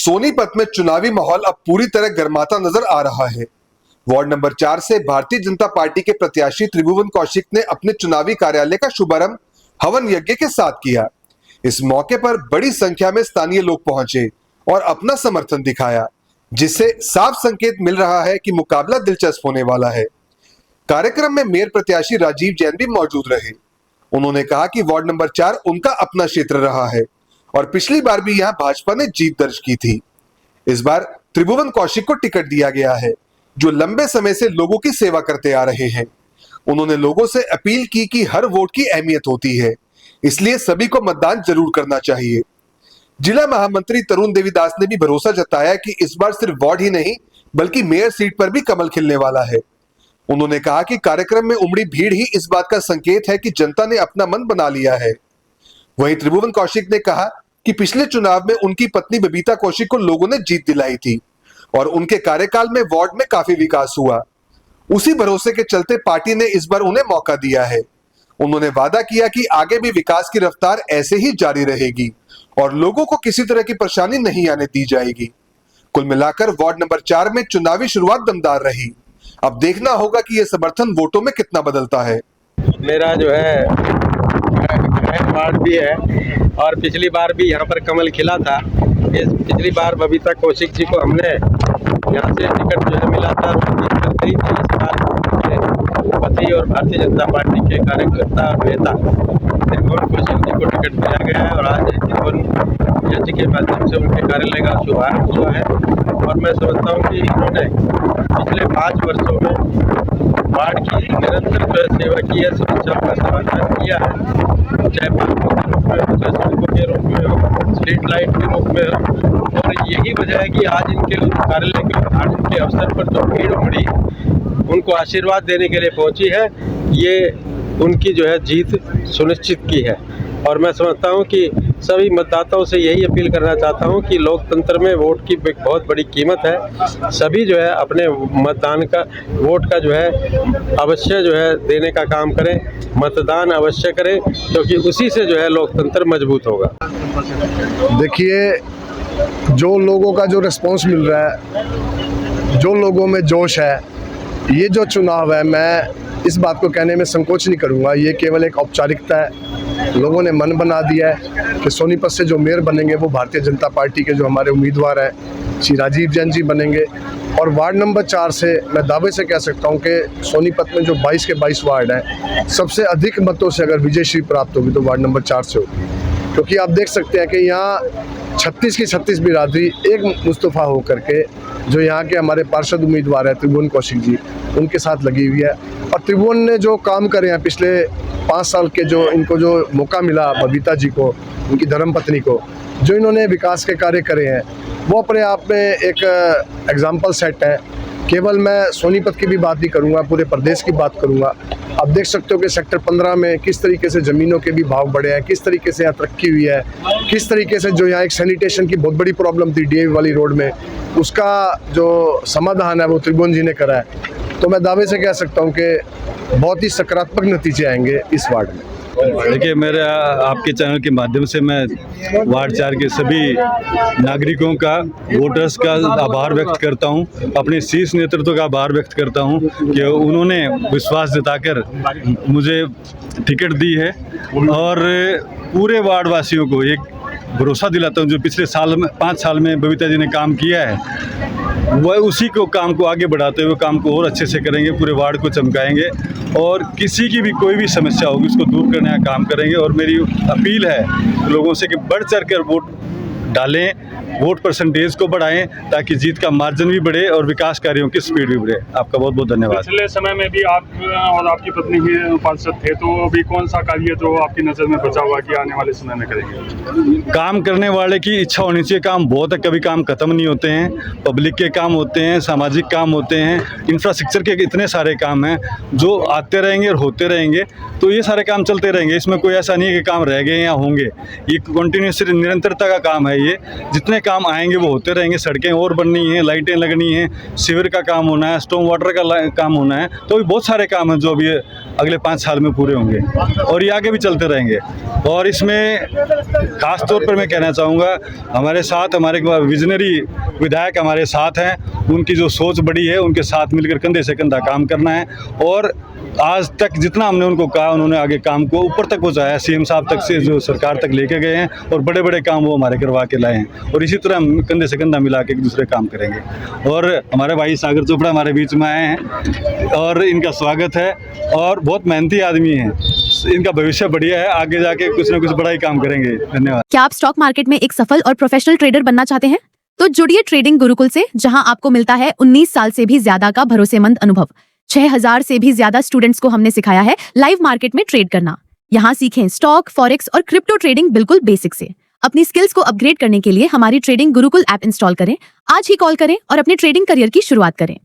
सोनीपत में चुनावी माहौल अब पूरी तरह गर्माता नजर आ रहा है। वार्ड नंबर 4 से भारतीय जनता पार्टी के प्रत्याशी त्रिभुवन कौशिक ने अपने चुनावी कार्यालय का शुभारंभ हवन यज्ञ के साथ किया। इस मौके पर बड़ी संख्या में स्थानीय लोग पहुंचे और अपना समर्थन दिखाया, जिससे साफ संकेत मिल रहा है कि मुकाबला दिलचस्प होने वाला है। कार्यक्रम में मेयर प्रत्याशी राजीव जैन भी मौजूद रहे। उन्होंने कहा कि वार्ड नंबर 4 उनका अपना क्षेत्र रहा है और पिछली बार भी यहां भाजपा ने जीत दर्ज की थी। इस बार त्रिभुवन कौशिक को टिकट दिया गया है, जो लंबे समय से लोगों की सेवा करते आ रहे हैं। उन्होंने लोगों से अपील की कि हर वोट की अहमियत होती है, इसलिए सभी को मतदान जरूर करना चाहिए। जिला महामंत्री तरुण देवीदास ने भी भरोसा जताया कि इस बार सिर्फ वार्ड ही नहीं बल्कि मेयर सीट पर भी कमल खिलने वाला है। उन्होंने कहा कि कार्यक्रम में उमड़ी भीड़ ही इस बात का संकेत है कि जनता ने अपना मन बना लिया है। वहीं त्रिभुवन कौशिक ने कहा कि पिछले चुनाव में उनकी पत्नी बबीता कौशिक को लोगों ने जीत दिलाई थी और उनके कार्यकाल में वार्ड में काफी विकास हुआ। उसी भरोसे के चलते पार्टी ने इस बार उन्हें मौका दिया है। उन्होंने वादा किया कि आगे भी विकास की रफ्तार ऐसे ही जारी रहेगी और लोगों को किसी तरह की परेशानी नहीं आने दी जाएगी। कुल मिलाकर वार्ड नंबर 4 में चुनावी शुरुआत दमदार रही। अब देखना होगा कि यह समर्थन वोटों में कितना बदलता है। मेरा जो है वार्ड भी है और पिछली बार भी यहाँ पर कमल खिला था। पिछली बार बबीता कौशिक जी को हमने यहाँ से टिकट जो है मिला था, जीत कर गई थी। इस बार उनके पति और भारतीय जनता पार्टी के कार्यकर्ता नेता त्रिभुवन कौशिक जी को टिकट दिया गया है और आज त्रिभुवन यज्ञ के माध्यम से उनके कार्यालय का शुभारंभ हुआ है। और मैं समझता हूँ कि इन्होंने पिछले 5 वर्षों में वार्ड की निरंतर जो है सेवा की है, समस्याओं का समाधान किया है, चाहे पार्कों के रूप में हो, चाहे सड़कों के रूप में हो, स्ट्रीट लाइट के रूप में हो। और यही वजह है कि आज इनके कार्यालय के उद्घाटन के अवसर पर जो भीड़ उमड़ी उनको आशीर्वाद देने के लिए पहुंची है, ये उनकी जो है जीत सुनिश्चित की है। और मैं समझता हूं कि सभी मतदाताओं से यही अपील करना चाहता हूं कि लोकतंत्र में वोट की बहुत बड़ी कीमत है। सभी जो है अपने मतदान का वोट का जो है अवश्य जो है देने का काम करें, मतदान अवश्य करें, क्योंकि उसी से जो है लोकतंत्र मजबूत होगा। देखिए, जो लोगों का जो रिस्पांस मिल रहा है, जो लोगों में जोश है, ये जो चुनाव है, मैं इस बात को कहने में संकोच नहीं करूंगा। ये केवल एक औपचारिकता है। लोगों ने मन बना दिया है कि सोनीपत से जो मेयर बनेंगे वो भारतीय जनता पार्टी के जो हमारे उम्मीदवार हैं श्री राजीव जैन जी बनेंगे। और वार्ड नंबर 4 से मैं दावे से कह सकता हूं कि सोनीपत में जो 22 के 22 वार्ड हैं, सबसे अधिक मतों से अगर विजयश्री प्राप्त होगी तो वार्ड नंबर 4 से होगी। क्योंकि आप देख सकते हैं कि यहाँ 36 की 36 बिरादरी एक मुस्तफ़ा होकर के जो यहाँ के हमारे पार्षद उम्मीदवार हैं त्रिभुवन कौशिक जी, उनके साथ लगी हुई है। और त्रिभुवन ने जो काम करे हैं पिछले 5 साल के, जो इनको जो मौका मिला बबीता जी को, उनकी धर्मपत्नी को, जो इन्होंने विकास के कार्य करे हैं, वो अपने आप में एक एग्जाम्पल सेट है। केवल मैं सोनीपत की भी बात नहीं करूँगा, पूरे प्रदेश की बात करूँगा। आप देख सकते हो कि सेक्टर 15 में किस तरीके से ज़मीनों के भी भाव बढ़े हैं, किस तरीके से यहाँ तरक्की हुई है, किस तरीके से जो यहाँ एक सैनिटेशन की बहुत बड़ी प्रॉब्लम थी डीएवी वाली रोड में, उसका जो समाधान है वो त्रिभुवन जी ने करा है। तो मैं दावे से कह सकता हूँ कि बहुत ही सकारात्मक नतीजे आएंगे इस वार्ड में। देखिए, मेरे आपके चैनल के माध्यम से मैं वार्ड 4 के सभी नागरिकों का, वोटर्स का आभार व्यक्त करता हूं, अपने शीर्ष नेतृत्व का आभार व्यक्त करता हूं कि उन्होंने विश्वास जताकर मुझे टिकट दी है। और पूरे वार्ड वासियों को एक भरोसा दिलाता हूं, जो पिछले 5 साल में बबीता जी ने काम किया है, वह उसी को काम को आगे बढ़ाते हुए काम को और अच्छे से करेंगे, पूरे वार्ड को चमकाएंगे और किसी की भी कोई भी समस्या होगी उसको दूर करने का काम करेंगे। और मेरी अपील है लोगों से कि बढ़ चढ़ कर वोट डालें, वोट परसेंटेज को बढ़ाएं, ताकि जीत का मार्जिन भी बढ़े और विकास कार्यों की स्पीड भी बढ़े। आपका बहुत बहुत धन्यवाद। पिछले समय में भी आप और आपकी पत्नी ही पार्षद थे, तो अभी कौन सा कार्य जो आपकी नज़र में बचा हुआ कि आने वाले समय में करेंगे? काम करने वाले की इच्छा होनी चाहिए। काम बहुत है, कभी काम खत्म नहीं होते हैं। पब्लिक के काम होते हैं, सामाजिक काम होते हैं, इंफ्रास्ट्रक्चर के इतने सारे काम हैं जो आते रहेंगे और होते रहेंगे। तो ये सारे काम चलते रहेंगे, इसमें कोई ऐसा नहीं है कि काम रह गए या होंगे। ये कंटिन्यूस निरंतरता का काम है। ये जितने काम आएंगे वो होते रहेंगे। सड़कें और बननी हैं, लाइटें लगनी हैं, सीवर का काम होना है, स्टॉर्म वाटर का काम होना है, तो भी बहुत सारे काम हैं जो अभी अगले 5 साल में पूरे होंगे और ये आगे भी चलते रहेंगे। और इसमें खास तौर पर मैं कहना चाहूँगा, हमारे साथ हमारे विजनरी विधायक हमारे साथ हैं, उनकी जो सोच बड़ी है, उनके साथ मिलकर कंधे से कंधा काम करना है। और आज तक जितना हमने उनको कहा, उन्होंने आगे काम को ऊपर तक पहुँचाया, सीएम साहब तक से जो सरकार तक लेके गए हैं और बड़े बड़े काम वो हमारे करवा के लाए हैं। और इसी तरह हम कंधे से कंधा मिला के एक दूसरे काम करेंगे। और हमारे भाई सागर चोपड़ा हमारे बीच में आए हैं और इनका स्वागत है। और बहुत मेहनती आदमी हैं, इनका भविष्य बढ़िया है, आगे जाके कुछ ना कुछ बड़ा ही काम करेंगे। धन्यवाद। क्या आप स्टॉक मार्केट में एक सफल और प्रोफेशनल ट्रेडर बनना चाहते हैं? तो जुड़िए ट्रेडिंग गुरुकुल से, जहां आपको मिलता है 19 साल से भी ज्यादा का भरोसेमंद अनुभव। 6000 से भी ज्यादा स्टूडेंट्स को हमने सिखाया है लाइव मार्केट में ट्रेड करना। यहाँ सीखें स्टॉक, फॉरेक्स और क्रिप्टो ट्रेडिंग बिल्कुल बेसिक से। अपनी स्किल्स को अपग्रेड करने के लिए हमारी ट्रेडिंग गुरुकुल ऐप इंस्टॉल करें, आज ही कॉल करें और अपने ट्रेडिंग करियर की शुरुआत करें।